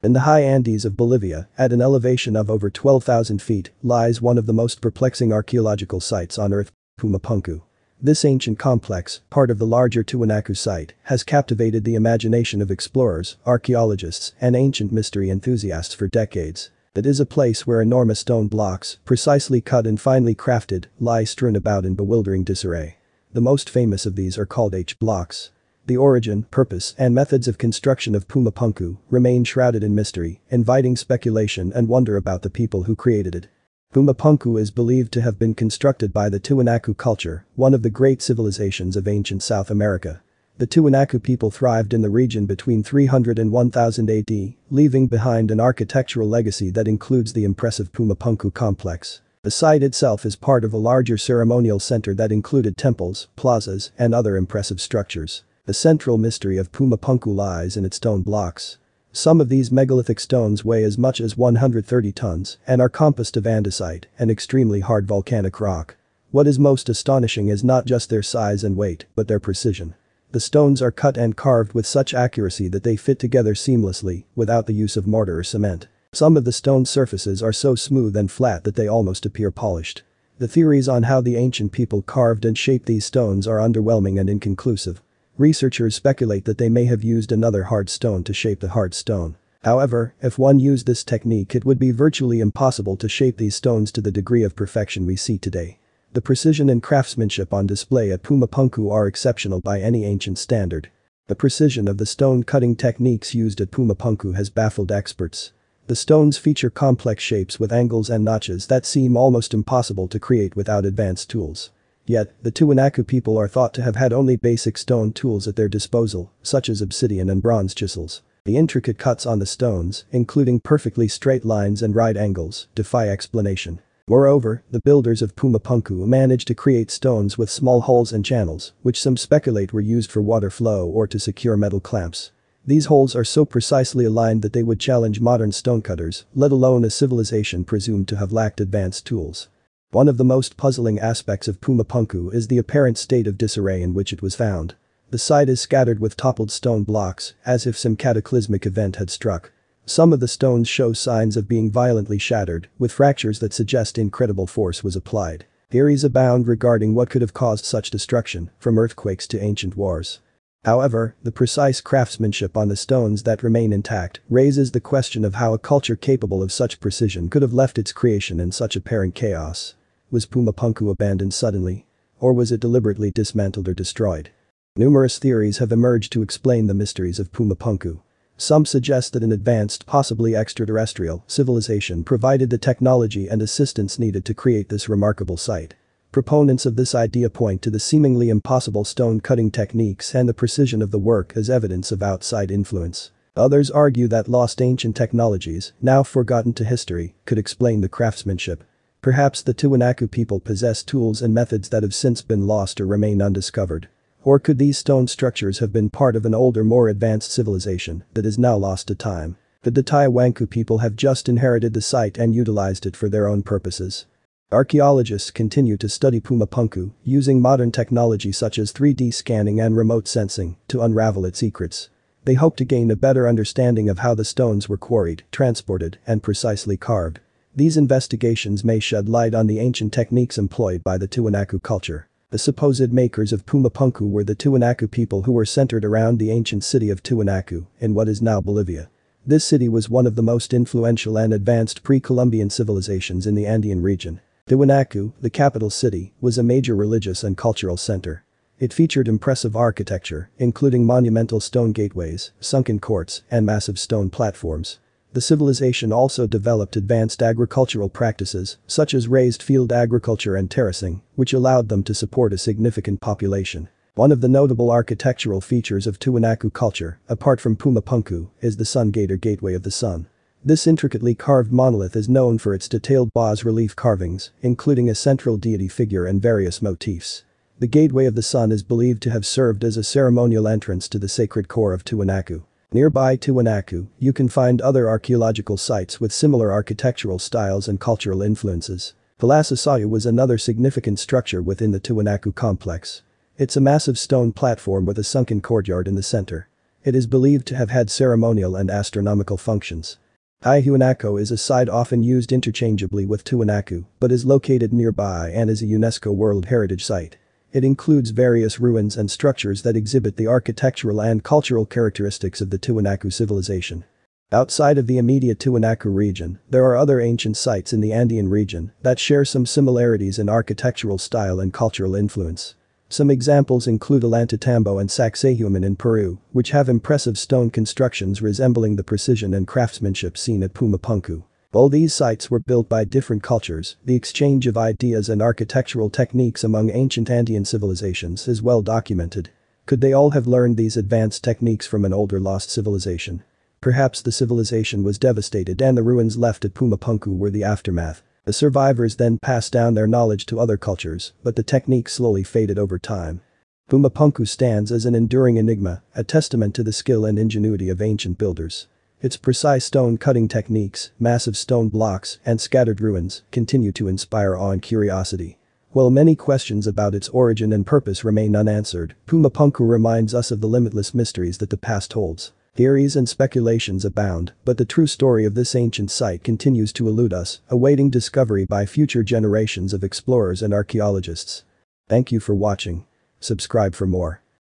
In the high Andes of Bolivia, at an elevation of over 12,000 feet, lies one of the most perplexing archaeological sites on Earth, Puma Punku. This ancient complex, part of the larger Tiwanaku site, has captivated the imagination of explorers, archaeologists, and ancient mystery enthusiasts for decades. It is a place where enormous stone blocks, precisely cut and finely crafted, lie strewn about in bewildering disarray. The most famous of these are called H-blocks. The origin, purpose, and methods of construction of Puma Punku remain shrouded in mystery, inviting speculation and wonder about the people who created it. Puma Punku is believed to have been constructed by the Tiwanaku culture, one of the great civilizations of ancient South America. The Tiwanaku people thrived in the region between 300 and 1000 AD, leaving behind an architectural legacy that includes the impressive Puma Punku complex. The site itself is part of a larger ceremonial center that included temples, plazas, and other impressive structures. The central mystery of Puma Punku lies in its stone blocks. Some of these megalithic stones weigh as much as 130 tons and are composed of andesite, an extremely hard volcanic rock. What is most astonishing is not just their size and weight, but their precision. The stones are cut and carved with such accuracy that they fit together seamlessly, without the use of mortar or cement. Some of the stone surfaces are so smooth and flat that they almost appear polished. The theories on how the ancient people carved and shaped these stones are underwhelming and inconclusive. Researchers speculate that they may have used another hard stone to shape the hard stone. However, if one used this technique, it would be virtually impossible to shape these stones to the degree of perfection we see today. The precision and craftsmanship on display at Puma Punku are exceptional by any ancient standard. The precision of the stone cutting techniques used at Puma Punku has baffled experts. The stones feature complex shapes with angles and notches that seem almost impossible to create without advanced tools. Yet, the Tiwanaku people are thought to have had only basic stone tools at their disposal, such as obsidian and bronze chisels. The intricate cuts on the stones, including perfectly straight lines and right angles, defy explanation. Moreover, the builders of Puma Punku managed to create stones with small holes and channels, which some speculate were used for water flow or to secure metal clamps. These holes are so precisely aligned that they would challenge modern stonecutters, let alone a civilization presumed to have lacked advanced tools. One of the most puzzling aspects of Puma Punku is the apparent state of disarray in which it was found. The site is scattered with toppled stone blocks, as if some cataclysmic event had struck. Some of the stones show signs of being violently shattered, with fractures that suggest incredible force was applied. Theories abound regarding what could have caused such destruction, from earthquakes to ancient wars. However, the precise craftsmanship on the stones that remain intact raises the question of how a culture capable of such precision could have left its creation in such apparent chaos. Was Puma Punku abandoned suddenly? Or was it deliberately dismantled or destroyed? Numerous theories have emerged to explain the mysteries of Puma Punku. Some suggest that an advanced, possibly extraterrestrial, civilization provided the technology and assistance needed to create this remarkable site. Proponents of this idea point to the seemingly impossible stone-cutting techniques and the precision of the work as evidence of outside influence. Others argue that lost ancient technologies, now forgotten to history, could explain the craftsmanship. Perhaps the Tiwanaku people possessed tools and methods that have since been lost or remain undiscovered. Or could these stone structures have been part of an older, more advanced civilization that is now lost to time? Could the Tiwanaku people have just inherited the site and utilized it for their own purposes? Archaeologists continue to study Puma Punku, using modern technology such as 3D scanning and remote sensing to unravel its secrets. They hope to gain a better understanding of how the stones were quarried, transported, and precisely carved. These investigations may shed light on the ancient techniques employed by the Tiwanaku culture. The supposed makers of Puma Punku were the Tiwanaku people who were centered around the ancient city of Tiwanaku, in what is now Bolivia. This city was one of the most influential and advanced pre-Columbian civilizations in the Andean region. Tiwanaku, the capital city, was a major religious and cultural center. It featured impressive architecture, including monumental stone gateways, sunken courts, and massive stone platforms. The civilization also developed advanced agricultural practices, such as raised field agriculture and terracing, which allowed them to support a significant population. One of the notable architectural features of Tiwanaku culture, apart from Puma Punku, is the Sun Gate or Gateway of the Sun. This intricately carved monolith is known for its detailed bas-relief carvings, including a central deity figure and various motifs. The Gateway of the Sun is believed to have served as a ceremonial entrance to the sacred core of Tiwanaku. Nearby Tiwanaku, you can find other archaeological sites with similar architectural styles and cultural influences. Palasasaya was another significant structure within the Tiwanaku complex. It's a massive stone platform with a sunken courtyard in the center. It is believed to have had ceremonial and astronomical functions. Tiwanaku is a site often used interchangeably with Tiwanaku, but is located nearby and is a UNESCO World Heritage Site. It includes various ruins and structures that exhibit the architectural and cultural characteristics of the Tiwanaku civilization. Outside of the immediate Tiwanaku region, there are other ancient sites in the Andean region that share some similarities in architectural style and cultural influence. Some examples include Ollantaytambo and Sacsayhuaman in Peru, which have impressive stone constructions resembling the precision and craftsmanship seen at Puma Punku. While these sites were built by different cultures, the exchange of ideas and architectural techniques among ancient Andean civilizations is well documented. Could they all have learned these advanced techniques from an older lost civilization? Perhaps the civilization was devastated and the ruins left at Puma Punku were the aftermath. The survivors then passed down their knowledge to other cultures, but the technique slowly faded over time. Puma Punku stands as an enduring enigma, a testament to the skill and ingenuity of ancient builders. Its precise stone cutting techniques, massive stone blocks, and scattered ruins continue to inspire awe and curiosity. While many questions about its origin and purpose remain unanswered, Puma Punku reminds us of the limitless mysteries that the past holds. Theories and speculations abound, but the true story of this ancient site continues to elude us, awaiting discovery by future generations of explorers and archaeologists. Thank you for watching. Subscribe for more.